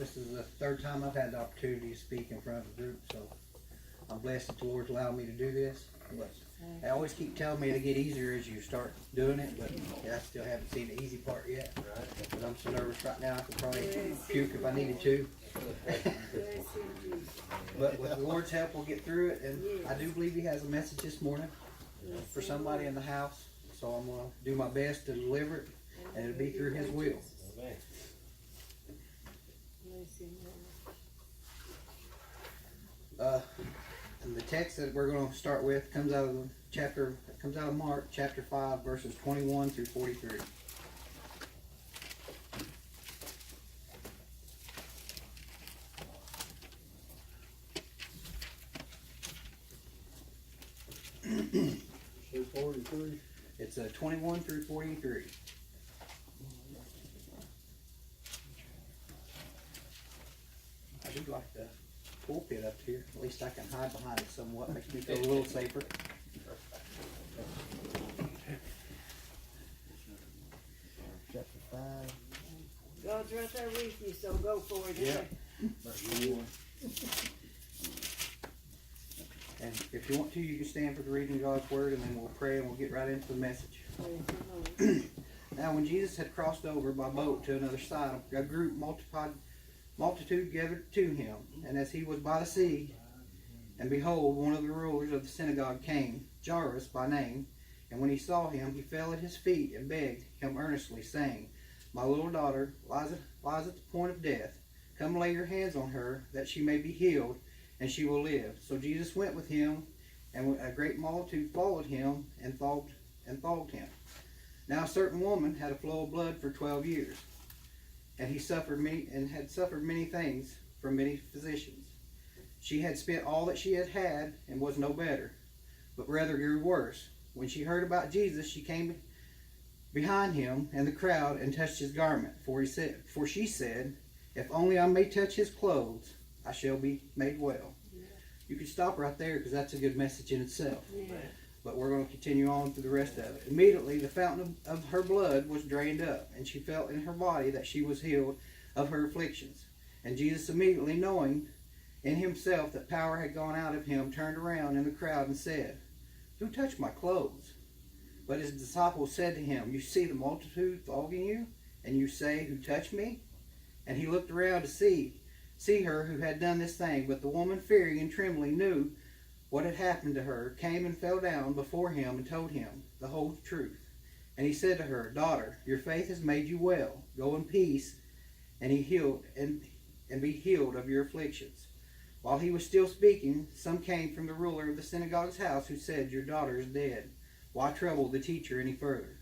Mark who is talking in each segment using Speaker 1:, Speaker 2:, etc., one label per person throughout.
Speaker 1: This is the third time I've had the opportunity to speak in front of a group, so I'm blessed that the Lord's allowed me to do this. But they always keep telling me it'll get easier as you start doing it, but I still haven't seen the easy part yet. But I'm so nervous right now, I could probably puke if I needed to. But with the Lord's help, we'll get through it, and I do believe He has a message this morning for somebody in the house, so I'm going to do my best to deliver it, and it'll be through His will. And the text that we're going to start with comes out of Mark chapter 5, verses 21 through 43.
Speaker 2: So 43.
Speaker 1: It's 21 through 43. I do like the pulpit up here. At least I can hide behind it somewhat. Makes me feel a little safer. Chapter 5.
Speaker 3: God's right there with you, so go for it.
Speaker 1: Yeah. And if you want to, you can stand for the reading of God's Word, and then we'll pray and we'll get right into the message. Now, when Jesus had crossed over by boat to another side, a multitude gathered to him. And as he was by the sea, and behold, one of the rulers of the synagogue came, Jairus by name. And when he saw him, he fell at his feet and begged him earnestly, saying, My little daughter lies at the point of death. Come lay your hands on her, that she may be healed, and she will live. So Jesus went with him, and a great multitude followed him and flogged him. Now a certain woman had a flow of blood for 12 years, and had suffered many things from many physicians. She had spent all that she had and was no better, but rather grew worse. When she heard about Jesus, she came behind him and the crowd and touched his garment. For she said, If only I may touch his clothes, I shall be made well. Yeah. You can stop right there because that's a good message in itself. Yeah. But we're going to continue on through the rest of it. Immediately the fountain of her blood was drained up, and she felt in her body that she was healed of her afflictions. And Jesus, immediately knowing in himself that power had gone out of him, turned around in the crowd and said, Who touched my clothes? But his disciples said to him, You see the multitude flogging you, and you say, Who touched me? And he looked around to see her who had done this thing. But the woman, fearing and trembling, knew what had happened to her, came and fell down before him and told him the whole truth. And he said to her, Daughter, your faith has made you well. Go in peace and be healed of your afflictions. While he was still speaking, some came from the ruler of the synagogue's house, who said, Your daughter is dead. Why trouble the teacher any further?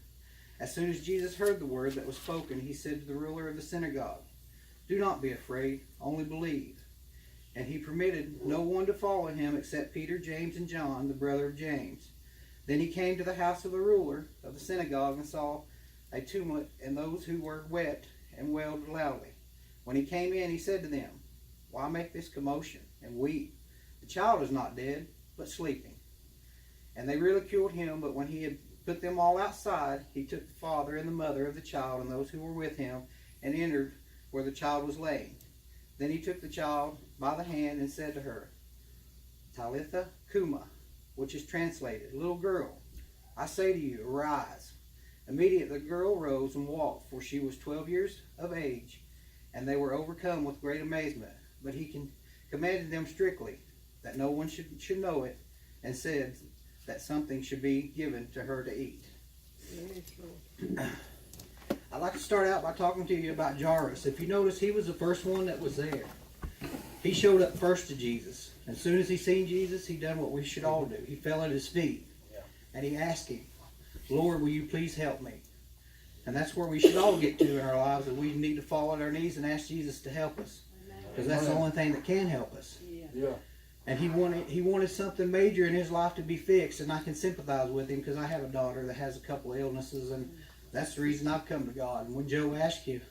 Speaker 1: As soon as Jesus heard the word that was spoken, he said to the ruler of the synagogue, Do not be afraid, only believe. And he permitted no one to follow him except Peter, James, and John, the brother of James. Then he came to the house of the ruler of the synagogue and saw a tumult and those who were wept and wailed loudly. When he came in, he said to them, Why make this commotion and weep? The child is not dead, but sleeping. And they ridiculed him, but when he had put them all outside, he took the father and the mother of the child and those who were with him and entered where the child was laying. Then he took the child by the hand and said to her, Talitha Kuma, which is translated, Little girl, I say to you, arise. Immediately the girl rose and walked, for she was 12 years of age, and they were overcome with great amazement. But he commanded them strictly that no one should know it, and said that something should be given to her to eat. I'd like to start out by talking to you about Jairus. If you notice, he was the first one that was there. He showed up first to Jesus. As soon as he seen Jesus, he done what we should all do. He fell at his feet. And he asked him, Lord, will you please help me? And that's where we should all get to in our lives, that we need to fall on our knees and ask Jesus to help us. Because that's the only thing that can help us.
Speaker 2: Yeah.
Speaker 1: And he wanted something major in his life to be fixed, and I can sympathize with him because I have a daughter that has a couple of illnesses, and that's the reason I've come to God. And when Joe asked you,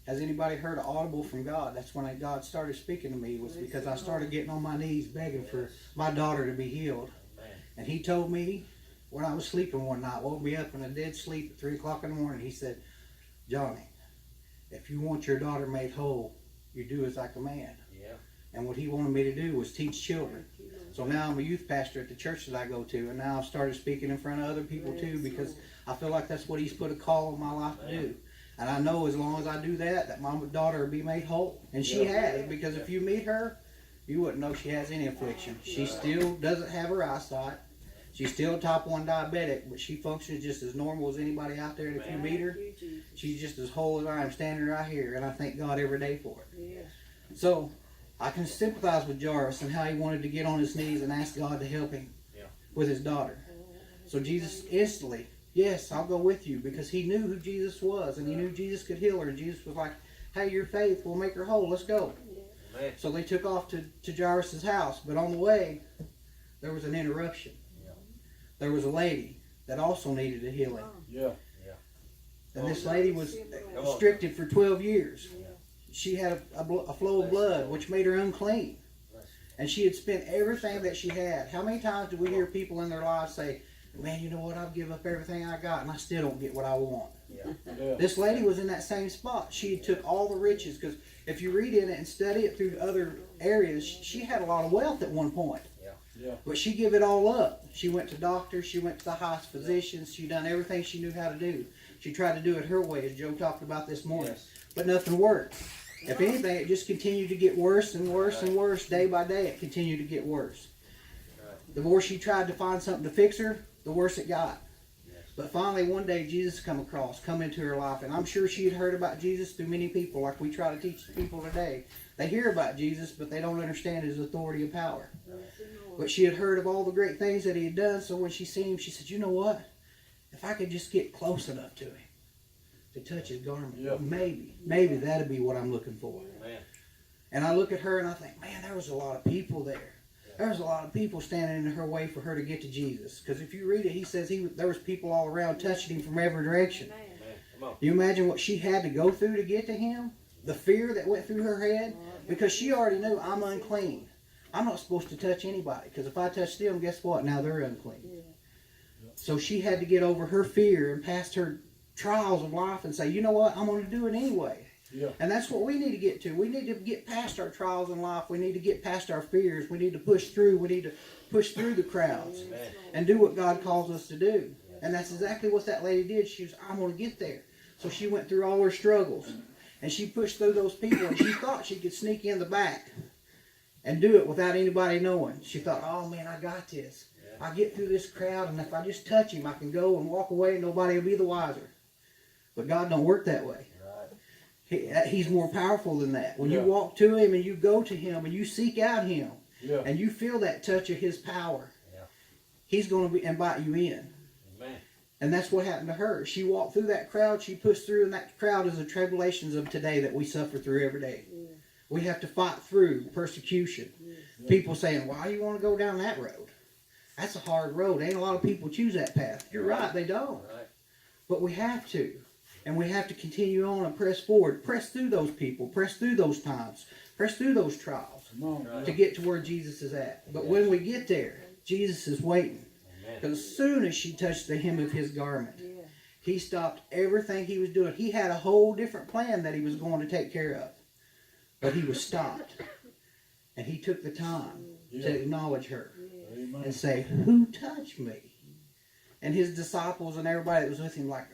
Speaker 1: has anybody heard an audible from God? That's when God started speaking to me, was because I started getting on my knees begging for my daughter to be healed. And he told me when I was sleeping one night, woke me up in a dead sleep at 3 o'clock in the morning. He said, Johnny, if you want your daughter made whole, you do as I command.
Speaker 2: Yeah.
Speaker 1: And what he wanted me to do was teach children. So now I'm a youth pastor at the church that I go to, and now I've started speaking in front of other people too, because I feel like that's what he's put a call on my life to do. And I know as long as I do that, that my daughter will be made whole. And she has, because if you meet her, you wouldn't know she has any affliction. She still doesn't have her eyesight. She's still type 1 diabetic, but she functions just as normal as anybody out there. And if you meet her, she's just as whole as I am standing right here. And I thank God every day for it. So I can sympathize with Jairus and how he wanted to get on his knees and ask God to help him with his daughter. So Jesus instantly, yes, I'll go with you, because he knew who Jesus was, and he knew Jesus could heal her. And Jesus was like, hey, your faith will make her whole. Let's go.
Speaker 2: Amen.
Speaker 1: So they took off to Jairus' house, but on the way, there was an interruption. There was a lady that also needed a healing. And this lady was restricted for 12 years. She had a flow of blood, which made her unclean. And she had spent everything that she had. How many times do we hear people in their lives say, man, you know what, I've given up everything I got and I still don't get what I want. This lady was in that same spot. She took all the riches, because if you read in it and study it through other areas, she had a lot of wealth at one point. But she gave it all up. She went to doctors, she went to the highest physicians, she done everything she knew how to do. She tried to do it her way, as Joe talked about this morning. But nothing worked. If anything, it just continued to get worse and worse and worse. Day by day, it continued to get worse. The more she tried to find something to fix her, the worse it got. But finally, one day, Jesus come into her life. And I'm sure she had heard about Jesus through many people, like we try to teach people today. They hear about Jesus, but they don't understand his authority and power. But she had heard of all the great things that he had done, so when she seen him, she said, you know what? If I could just get close enough to him to touch his garment, maybe that'd be what I'm looking for. And I look at her and I think, man, there was a lot of people there. There was a lot of people standing in her way for her to get to Jesus. Because if you read it, he says there was people all around touching him from every direction. You imagine what she had to go through to get to him? The fear that went through her head? Because she already knew, I'm unclean. I'm not supposed to touch anybody, because if I touch them, guess what? Now they're unclean. So she had to get over her fear and past her trials of life and say, you know what? I'm going to do it anyway. And that's what we need to get to. We need to get past our trials in life. We need to get past our fears. We need to push through. We need to push through the crowds and do what God calls us to do. And that's exactly what that lady did. She was, I'm going to get there. So she went through all her struggles. And she pushed through those people, and she thought she could sneak in the back and do it without anybody knowing. She thought, oh man, I got this. I get through this crowd, and if I just touch him, I can go and walk away and nobody will be the wiser. But God don't work that way. He's more powerful than that. When you walk to him and you go to him and you seek out him and you feel that touch of his power, he's going to invite you in. And that's what happened to her. She walked through that crowd, she pushed through, and that crowd is the tribulations of today that we suffer through every day. We have to fight through persecution. People saying, why do you want to go down that road? That's a hard road. Ain't a lot of people choose that path. You're right, they don't. But we have to. And we have to continue on and press forward. Press through those people. Press through those times. Press through those trials to get to where Jesus is at. But when we get there, Jesus is waiting. Because as soon as she touched the hem of his garment, he stopped everything he was doing. He had a whole different plan that he was going to take care of. But he was stopped. And he took the time to acknowledge her and say, who touched me? And his disciples and everybody that was with him like,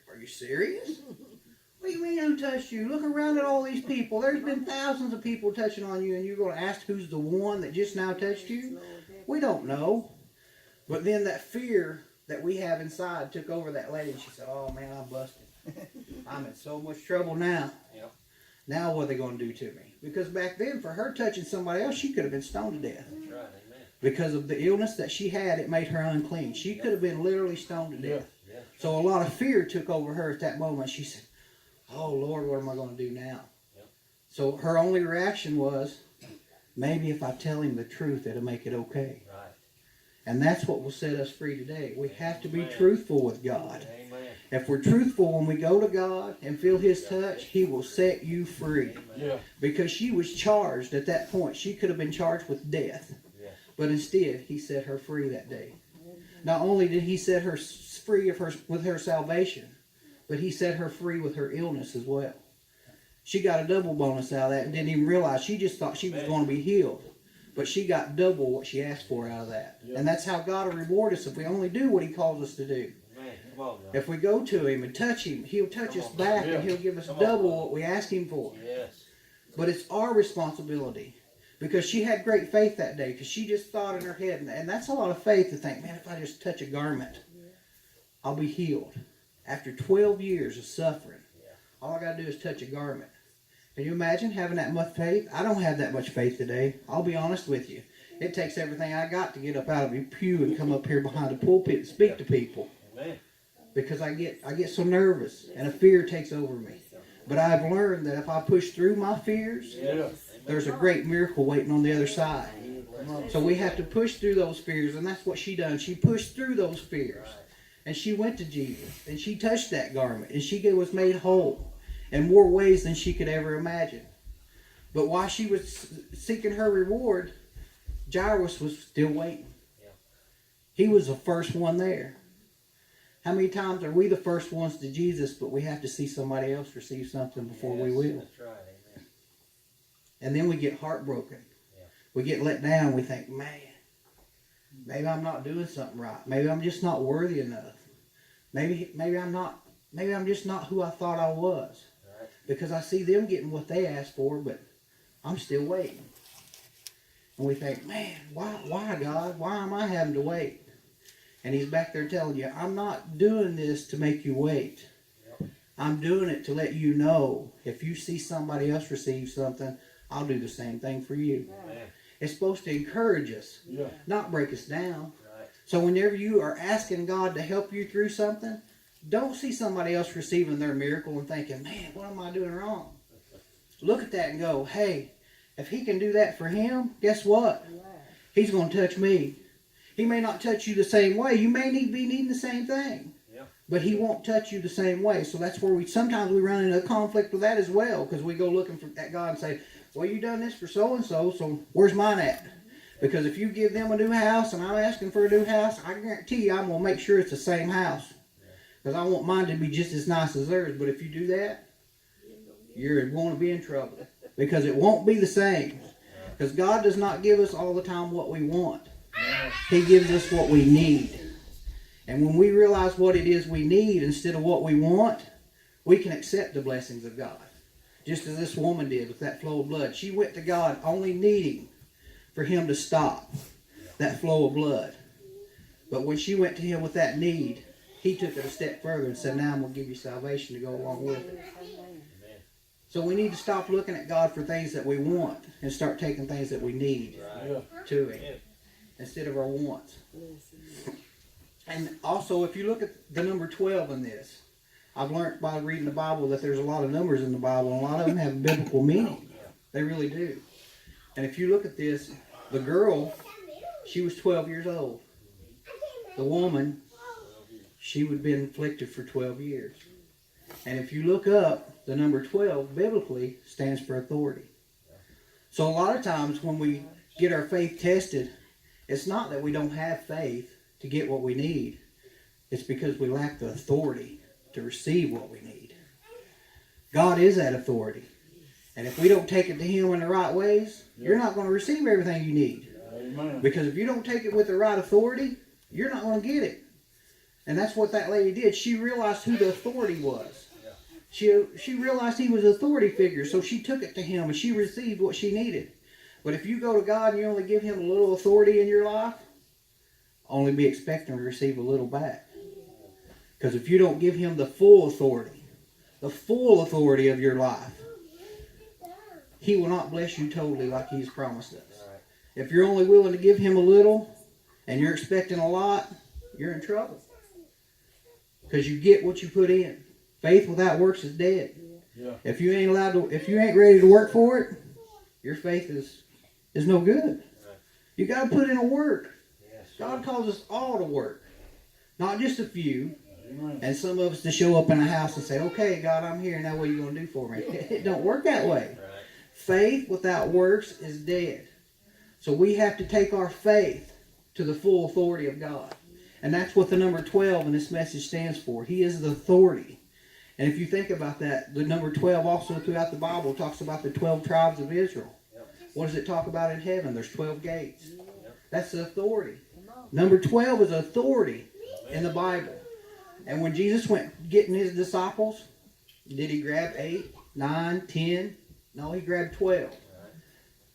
Speaker 1: are you serious? What do you mean who touched you? Look around at all these people. There's been thousands of people touching on you, and you're going to ask who's the one that just now touched you? We don't know. But then that fear that we have inside took over that lady, and she said, oh man, I'm busted. I'm in so much trouble now. Now what are they going to do to me? Because back then, for her touching somebody else, she could have been stoned to death. Because of the illness that she had, it made her unclean. She could have been literally stoned to death. So a lot of fear took over her at that moment. She said, oh Lord, what am I going to do now? So her only reaction was, maybe if I tell him the truth, it'll make it okay. And that's what will set us free today. We have to be truthful with God. If we're truthful when we go to God and feel his touch, he will set you free. Because she was charged at that point. She could have been charged with death. But instead, he set her free that day. Not only did he set her free with her salvation, but he set her free with her illness as well. She got a double bonus out of that and didn't even realize. She just thought she was going to be healed. But she got double what she asked for out of that. Yep. And that's how God will reward us if we only do what He calls us to do. If we go to Him and touch Him, He'll touch us back and He'll give us double what we ask Him for.
Speaker 2: Yes.
Speaker 1: But it's our responsibility. Because she had great faith that day. Because she just thought in her head, and that's a lot of faith to think, man, if I just touch a garment, I'll be healed. After 12 years of suffering, all I got to do is touch a garment. Can you imagine having that much faith? I don't have that much faith today. I'll be honest with you. It takes everything I got to get up out of your pew and come up here behind the pulpit and speak to people.
Speaker 2: Amen.
Speaker 1: Because I get so nervous and a fear takes over me. But I've learned that if I push through my fears, there's a great miracle waiting on the other side. So we have to push through those fears, and that's what she done. She pushed through those fears. And she went to Jesus, and she touched that garment, and she was made whole in more ways than she could ever imagine. But while she was seeking her reward, Jairus was still waiting. He was the first one there. How many times are we the first ones to Jesus, but we have to see somebody else receive something before we will?
Speaker 2: That's right. Amen.
Speaker 1: And then we get heartbroken. We get let down. We think, man, maybe I'm not doing something right. Maybe I'm just not worthy enough. Maybe I'm just not who I thought I was.
Speaker 2: Right.
Speaker 1: Because I see them getting what they asked for, but I'm still waiting. And we think, man, why God? Why am I having to wait? And He's back there telling you, I'm not doing this to make you wait.
Speaker 2: Yep.
Speaker 1: I'm doing it to let you know if you see somebody else receive something, I'll do the same thing for you.
Speaker 2: Amen.
Speaker 1: It's supposed to encourage us, not break us down.
Speaker 2: Right.
Speaker 1: So whenever you are asking God to help you through something, don't see somebody else receiving their miracle and thinking, man, what am I doing wrong? Look at that and go, hey, if He can do that for him, guess what? He's going to touch me. He may not touch you the same way. You may be needing the same thing.
Speaker 2: Yeah.
Speaker 1: But He won't touch you the same way. So that's where sometimes we run into a conflict with that as well. Because we go looking at God and say, well, you done this for so-and-so, so where's mine at? Because if you give them a new house and I'm asking for a new house, I guarantee you I'm going to make sure it's the same house. Because I want mine to be just as nice as theirs. But if you do that, you're going to be in trouble. Because it won't be the same. Because God does not give us all the time what we want. He gives us what we need. And when we realize what it is we need instead of what we want, we can accept the blessings of God. Just as this woman did with that flow of blood. She went to God only needing for Him to stop that flow of blood. But when she went to Him with that need, He took it a step further and said, now I'm going to give you salvation to go along with it. So we need to stop looking at God for things that we want and start taking things that we need to Him instead of our wants. And also, if you look at the number 12 in this, I've learned by reading the Bible that there's a lot of numbers in the Bible, and a lot of them have biblical meaning. They really do. And if you look at this, the girl, she was 12 years old. The woman, she would have been afflicted for 12 years. And if you look up, the number 12 biblically stands for authority. So a lot of times when we get our faith tested, it's not that we don't have faith to get what we need. It's because we lack the authority to receive what we need. God is that authority. And if we don't take it to Him in the right ways, you're not going to receive everything you need.
Speaker 4: Amen.
Speaker 1: Because if you don't take it with the right authority, you're not going to get it. And that's what that lady did. She realized who the authority was. She realized He was an authority figure, so she took it to Him and she received what she needed. But if you go to God and you only give Him a little authority in your life, only be expecting to receive a little back. Because if you don't give Him the full authority of your life, He will not bless you totally like He's promised us. If you're only willing to give Him a little and you're expecting a lot, you're in trouble. Because you get what you put in. Faith without works is dead.
Speaker 4: Yeah.
Speaker 1: If you ain't ready to work for it, your faith is no good. You got to put in a work. God calls us all to work, not just a few.
Speaker 4: Amen.
Speaker 1: And some of us to show up in a house and say, "Okay, God, I'm here. Now, what are you going to do for me?" It don't work that way. Faith without works is dead. So we have to take our faith to the full authority of God. And that's what the number 12 in this message stands for. He is the authority. And if you think about that, the number 12 also throughout the Bible talks about the 12 tribes of Israel. What does it talk about in heaven? There's 12 gates. That's the authority. Number 12 is authority in the Bible. And when Jesus went getting his disciples, did he grab 8, 9, 10? No, he grabbed 12.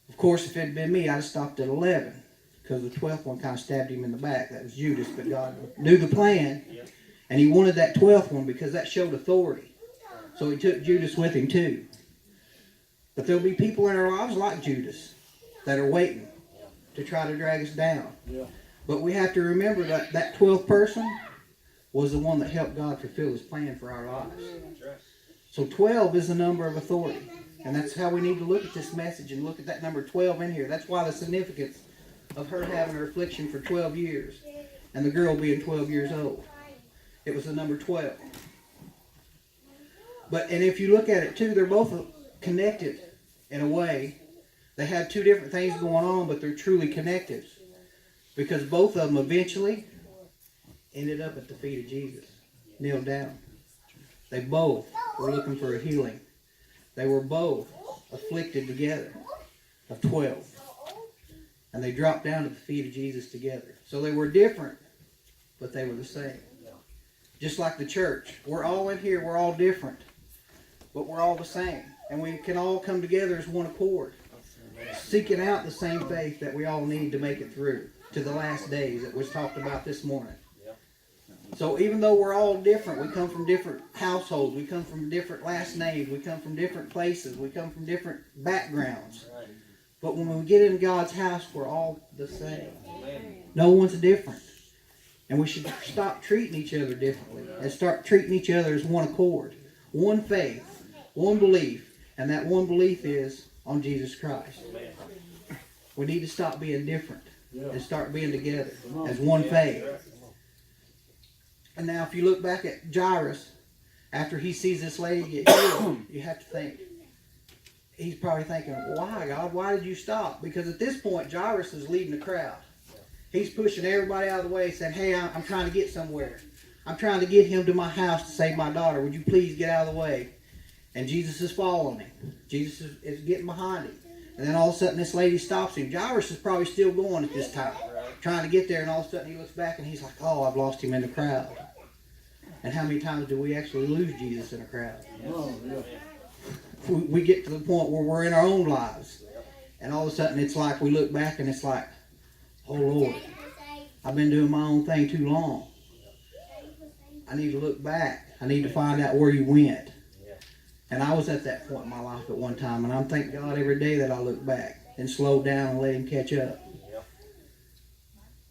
Speaker 1: Of course, if it had been me, I'd have stopped at 11. Because the 12th one kind of stabbed him in the back. That was Judas. But God knew the plan. And he wanted that 12th one because that showed authority. So he took Judas with him too. But there'll be people in our lives like Judas that are waiting to try to drag us down. Yeah. But we have to remember that that 12th person was the one that helped God fulfill his plan for our lives. So 12 is the number of authority. And that's how we need to look at this message and look at that number 12 in here. That's why the significance of her having her affliction for 12 years and the girl being 12 years old. It was the number 12. And if you look at it too, they're both connected in a way. They have two different things going on, but they're truly connected. Because both of them eventually ended up at the feet of Jesus, kneeled down. They both were looking for a healing. They were both afflicted together of 12. And they dropped down to the feet of Jesus together. So they were different, but they were the same. Just like the church. We're all in here, we're all different, but we're all the same. And we can all come together as one accord, seeking out the same faith that we all need to make it through to the last days that was talked about this morning. So even though we're all different, we come from different households, we come from different last names, we come from different places, we come from different backgrounds. But when we get in God's house, we're all the same. No one's different. And we should stop treating each other differently and start treating each other as one accord. One faith, one belief, and that one belief is on Jesus Christ. We need to stop being different and start being together as one faith. And now if you look back at Jairus, after he sees this lady get healed, you have to think, he's probably thinking, why, God? Why did you stop? Because at this point, Jairus is leading the crowd. He's pushing everybody out of the way, saying, hey, I'm trying to get somewhere. I'm trying to get him to my house to save my daughter. Would you please get out of the way? And Jesus is following him. Jesus is getting behind him. And then all of a sudden, this lady stops him. Jairus is probably still going at this time, trying to get there. And all of a sudden, he looks back and he's like, oh, I've lost him in the crowd. And how many times do we actually lose Jesus in a crowd? We get to the point where we're in our own lives. And all of a sudden, it's like we look back and it's like, oh Lord, I've been doing my own thing too long. I need to look back. I need to find out where you went. And I was at that point in my life at one time, and I'm thanking God every day that I look back and slow down and let him catch up.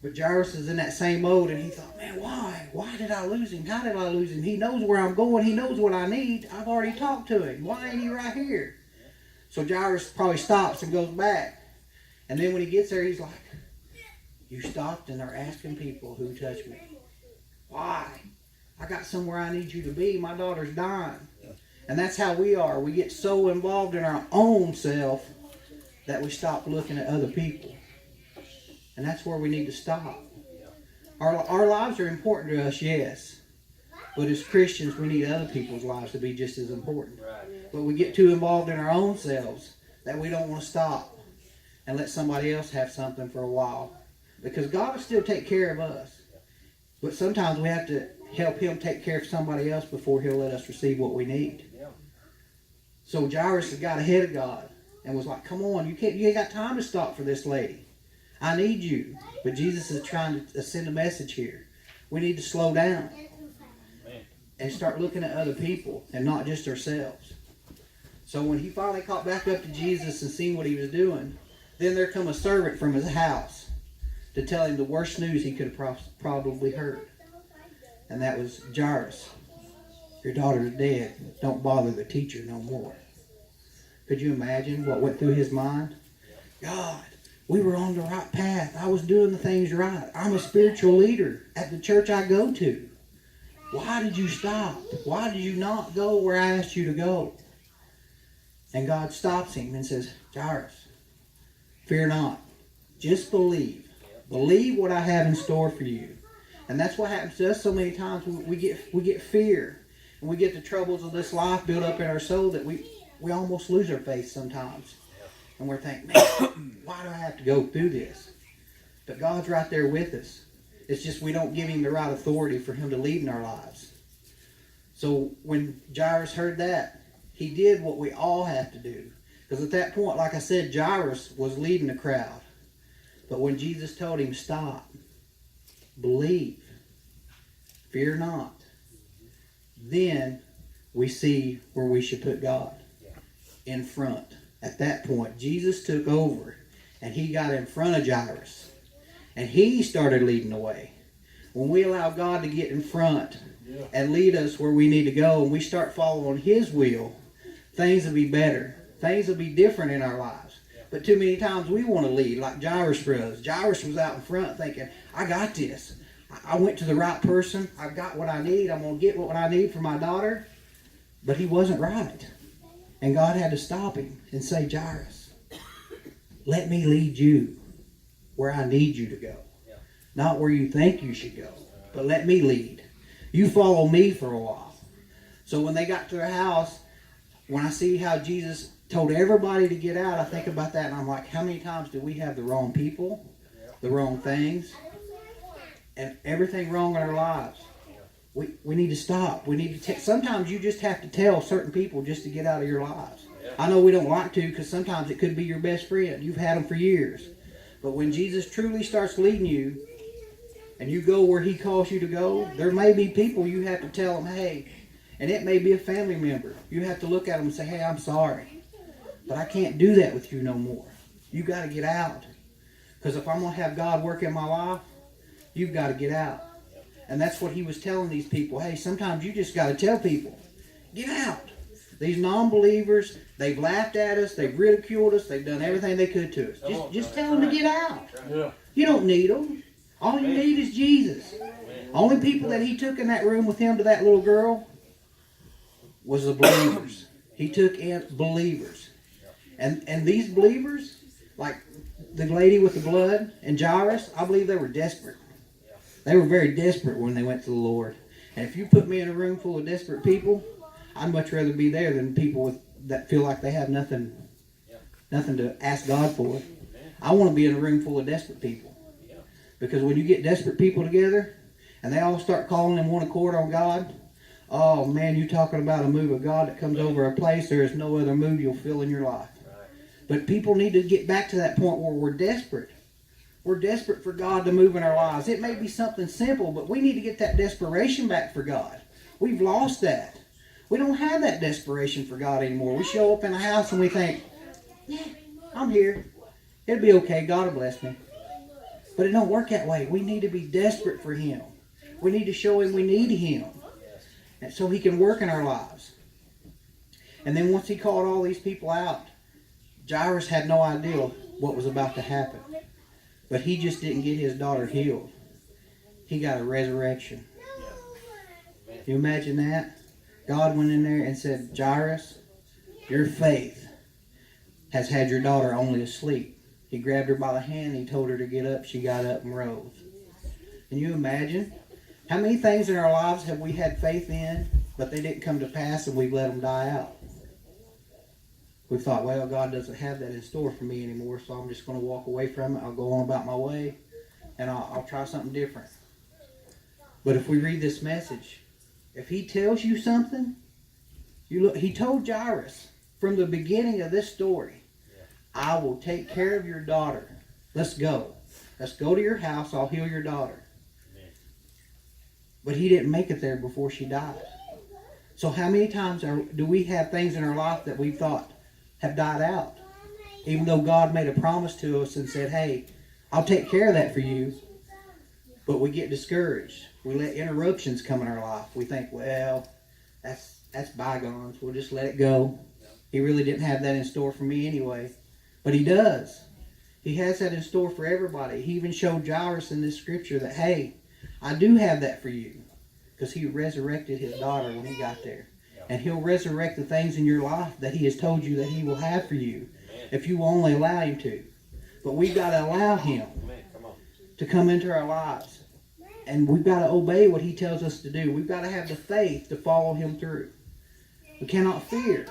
Speaker 1: But Jairus is in that same mode, and he thought, man, why? Why did I lose him? How did I lose him? He knows where I'm going. He knows what I need. I've already talked to him. Why ain't he right here? So Jairus probably stops and goes back. And then when he gets there, he's like, you stopped and are asking people who touched me. Why? I got somewhere I need you to be. My daughter's dying. And that's how we are. We get so involved in our own self that we stop looking at other people. And that's where we need to stop. Our lives are important to us, yes. But as Christians, we need other people's lives to be just as important. But we get too involved in our own selves that we don't want to stop and let somebody else have something for a while. Because God will still take care of us. But sometimes we have to help him take care of somebody else before he'll let us receive what we need. So Jairus got ahead of God and was like, come on, you ain't got time to stop for this lady. I need you. But Jesus is trying to send a message here. We need to slow down and start looking at other people and not just ourselves. So when he finally caught back up to Jesus and seen what he was doing, then there come a servant from his house to tell him the worst news he could have probably heard. And that was, Jairus, your daughter's dead. Don't bother the teacher no more. Could you imagine what went through his mind? God, we were on the right path. I was doing the things right. I'm a spiritual leader at the church I go to. Why did you stop? Why did you not go where I asked you to go? And God stops him and says, Jairus, fear not. Just believe. Believe what I have in store for you. And that's what happens to us so many times. We get fear. and we get the troubles of this life built up in our soul that we almost lose our faith sometimes. And we're thinking, man, why do I have to go through this? But God's right there with us. It's just we don't give him the right authority for him to lead in our lives. So when Jairus heard that, he did what we all have to do. Because at that point, like I said, Jairus was leading the crowd. But when Jesus told him, stop, believe, fear not, then we see where we should put God in front. At that point, Jesus took over and he got in front of Jairus. And he started leading the way. When we allow God to get in front and lead us where we need to go, and we start following his will, things will be better. Things will be different in our lives. But too many times we want to lead like Jairus was. Jairus was out in front thinking, I got this. I went to the right person. I got what I need. I'm going to get what I need for my daughter. But he wasn't right. And God had to stop him and say, Jairus, let me lead you where I need you to go. Not where you think you should go, but let me lead. You follow me for a while. So when they got to their house, when I see how Jesus told everybody to get out, I think about that and I'm like, how many times do we have the wrong people, the wrong things, and everything wrong in our lives? We need to stop. We need to sometimes you just have to tell certain people just to get out of your lives. I know we don't like to, because sometimes it could be your best friend. You've had them for years. But when Jesus truly starts leading you, and you go where he calls you to go, there may be people you have to tell them, hey, and it may be a family member. You have to look at them and say, hey, I'm sorry, but I can't do that with you no more. You got to get out. Because if I'm going to have God work in my life, you've got to get out. And that's what he was telling these people. Hey, sometimes you just got to tell people, get out. These non-believers, they've laughed at us, they've ridiculed us, they've done everything they could to us. Just tell them to get out. You don't need them. All you need is Jesus. Only people that he took in that room with him to that little girl was the believers. He took in believers. And these believers, like the lady with the blood and Jairus, I believe they were desperate. They were very desperate when they went to the Lord. And if you put me in a room full of desperate people, I'd much rather be there than people that feel like they have nothing to ask God for. I want to be in a room full of desperate people. Because when you get desperate people together, and they all start calling in one accord on God, oh man, you're talking about a move of God that comes over a place. There is no other move you'll feel in your life. But people need to get back to that point where we're desperate. We're desperate for God to move in our lives. It may be something simple, but we need to get that desperation back for God. We've lost that. We don't have that desperation for God anymore. We show up in a house and we think, yeah, I'm here. It'll be okay. God will bless me. But it don't work that way. We need to be desperate for him. We need to show him we need him. And so he can work in our lives. And then once he called all these people out, Jairus had no idea what was about to happen. But he just didn't get his daughter healed. He got a resurrection. You imagine that? God went in there and said, Jairus, your faith has had your daughter only asleep. He grabbed her by the hand. He told her to get up. She got up and rose. Can you imagine? How many things in our lives have we had faith in, but they didn't come to pass and we've let them die out? We thought, well, God doesn't have that in store for me anymore, so I'm just going to walk away from it. I'll go on about my way, and I'll try something different. But if we read this message, if he tells you something, you look. He told Jairus from the beginning of this story, I will take care of your daughter. Let's go. Let's go to your house. I'll heal your daughter. But he didn't make it there before she died. So how many times do we have things in our life that we thought have died out? Even though God made a promise to us and said, hey, I'll take care of that for you. But we get discouraged. We let interruptions come in our life. We think, well, that's bygones. We'll just let it go. He really didn't have that in store for me anyway. But he does. He has that in store for everybody. He even showed Jairus in this scripture that, hey, I do have that for you. Because he resurrected his daughter when he got there. And he'll resurrect the things in your life that he has told you that he will have for you. If you will only allow him to. But we've got to allow him to come into our lives. And we've got to obey what he tells us to do. We've got to have the faith to follow him through. We cannot fear.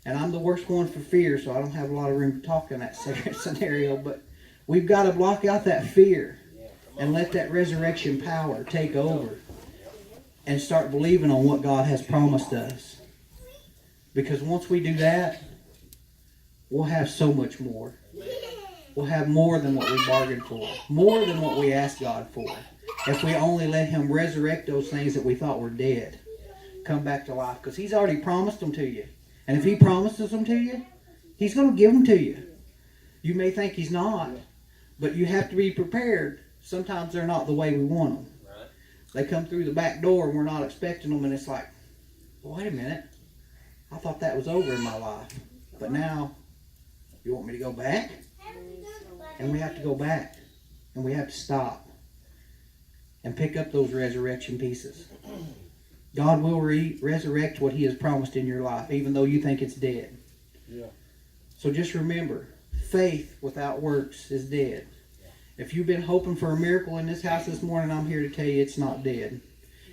Speaker 1: And I'm the worst one for fear, so I don't have a lot of room to talk in that scenario. But we've got to block out that fear and let that resurrection power take over and start believing on what God has promised us. Because once we do that, we'll have so much more. We'll have more than what we bargained for. More than what we asked God for. If we only let him resurrect those things that we thought were dead. Come back to life. Because he's already promised them to you. And if he promises them to you, he's going to give them to you. You may think he's not. But you have to be prepared. Sometimes they're not the way we want them. They come through the back door and we're not expecting them. And it's like, well, wait a minute. I thought that was over in my life. But now, you want me to go back? And we have to go back. And we have to stop. And pick up those resurrection pieces. God will resurrect what he has promised in your life, even though you think it's dead. Yeah. So just remember, faith without works is dead. If you've been hoping for a miracle in this house this morning, I'm here to tell you it's not dead.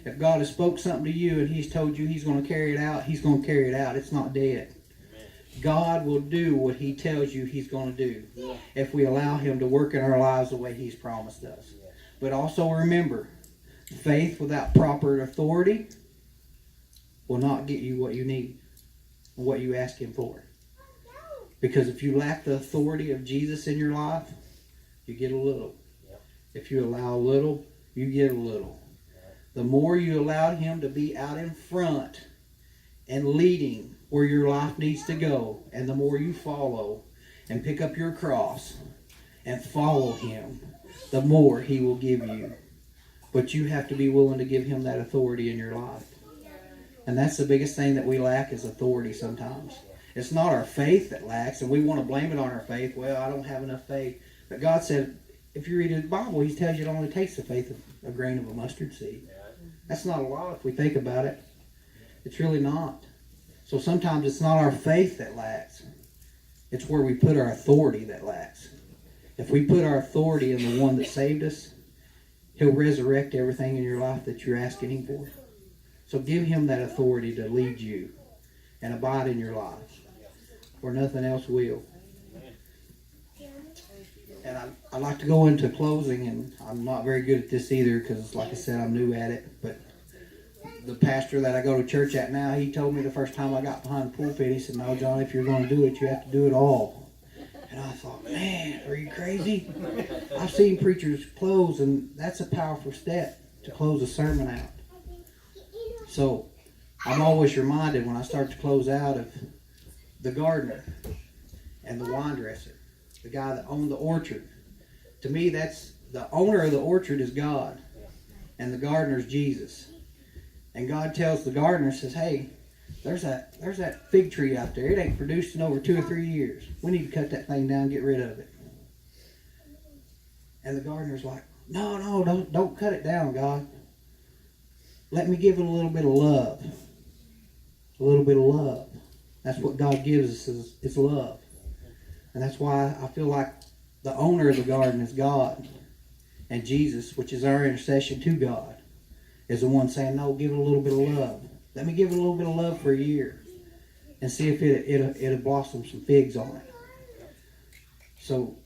Speaker 1: If God has spoke something to you and he's told you he's going to carry it out, he's going to carry it out. It's not dead. Amen. God will do what he tells you he's going to do if we allow him to work in our lives the way he's promised us. But also remember, faith without proper authority will not get you what you need, what you ask him for. Because if you lack the authority of Jesus in your life, you get a little. If you allow a little, you get a little. The more you allow him to be out in front and leading where your life needs to go, and the more you follow and pick up your cross and follow him, the more he will give you. But you have to be willing to give him that authority in your life. And that's the biggest thing that we lack is authority sometimes. It's not our faith that lacks, and we want to blame it on our faith. Well, I don't have enough faith. But God said, if you read the Bible, he tells you it only takes the faith of a grain of a mustard seed. That's not a lot if we think about it. It's really not. So sometimes it's not our faith that lacks. It's where we put our authority that lacks. If we put our authority in the one that saved us, he'll resurrect everything in your life that you're asking him for. So give him that authority to lead you and abide in your life, where nothing else will. And I like to go into closing, and I'm not very good at this either because, like I said, I'm new at it. But the pastor that I go to church at now, he told me the first time I got behind the pulpit, he said, no, John, if you're going to do it, you have to do it all. And I thought, man, are you crazy? I've seen preachers close, and that's a powerful step to close a sermon out. So I'm always reminded when I start to close out of the gardener and the wine dresser, the guy that owned the orchard. To me, that's the owner of the orchard is God, and the gardener is Jesus. And God tells the gardener, says, hey, there's that fig tree out there. It ain't produced in over 2 or 3 years. We need to cut that thing down and get rid of it. And the gardener's like, no, don't cut it down, God. Let me give it a little bit of love. A little bit of love. That's what God gives us is love. And that's why I feel like the owner of the garden is God. And Jesus, which is our intercession to God, is the one saying, no, give it a little bit of love. Let me give it a little bit of love for a year and see if it'll blossom some figs on it. So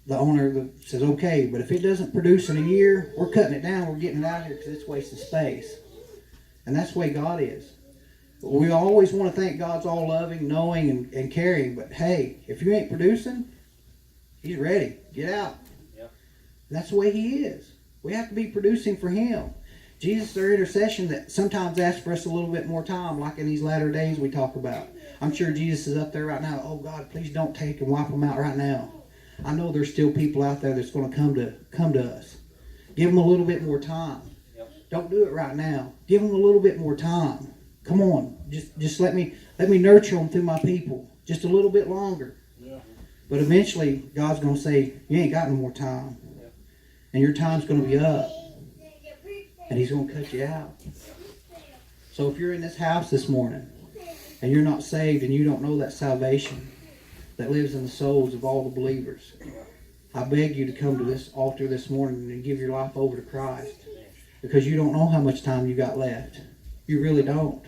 Speaker 1: the owner says, okay, but if it doesn't produce in a year, we're cutting it down. We're getting it out of here because it's wasting space. And that's the way God is. We always want to think God's all loving, knowing, and caring. But hey, if you ain't producing, he's ready. Get out. Yep. That's the way he is. We have to be producing for him. Jesus is our intercession that sometimes asks for us a little bit more time, like in these latter days we talk about. I'm sure Jesus is up there right now. Oh God, please don't take and wipe them out right now. I know there's still people out there that's going to come to us. Give them a little bit more time. Yep. Don't do it right now. Give them a little bit more time. Come on, just let me nurture them through my people just a little bit longer. Yeah. But eventually, God's going to say, you ain't got no more time, and your time's going to be up, and he's going to cut you out. So if you're in this house this morning, and you're not saved, and you don't know that salvation that lives in the souls of all the believers, I beg you to come to this altar this morning and give your life over to Christ, because you don't know how much time you got left. You really don't.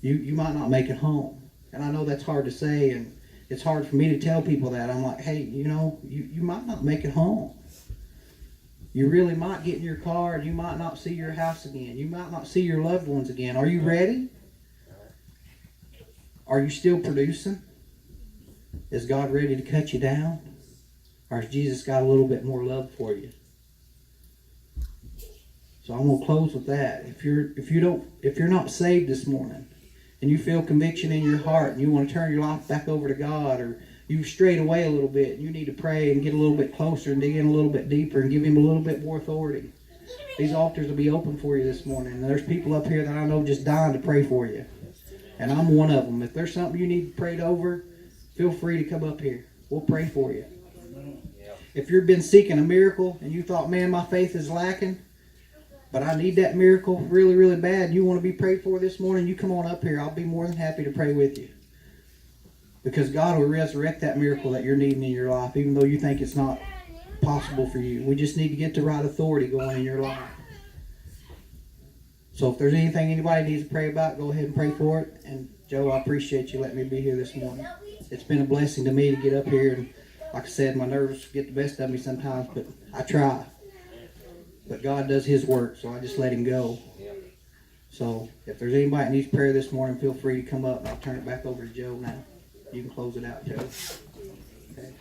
Speaker 1: You might not make it home. And I know that's hard to say, and it's hard for me to tell people that. I'm like, hey, you might not make it home. You really might get in your car and you might not see your house again. You might not see your loved ones again. Are you ready? Are you still producing? Is God ready to cut you down? Or has Jesus got a little bit more love for you? So I'm going to close with that. If you're not saved this morning, and you feel conviction in your heart, and you want to turn your life back over to God, or you've strayed away a little bit, and you need to pray and get a little bit closer and dig in a little bit deeper and give Him a little bit more authority, these altars will be open for you this morning. And there's people up here that I know just dying to pray for you. And I'm one of them. If there's something you need prayed over, feel free to come up here. We'll pray for you. If you've been seeking a miracle and you thought, man, my faith is lacking, but I need that miracle really, really bad, and you want to be prayed for this morning, you come on up here. I'll be more than happy to pray with you. Because God will resurrect that miracle that you're needing in your life, even though you think it's not possible for you. We just need to get the right authority going in your life. So if there's anything anybody needs to pray about, go ahead and pray for it. And Joe, I appreciate you letting me be here this morning. It's been a blessing to me to get up here, and like I said, my nerves get the best of me sometimes, but I try. But God does His work, so I just let Him go. So if there's anybody that needs prayer this morning, feel free to come up, and I'll turn it back over to Joe now. You can close it out, Joe. Okay.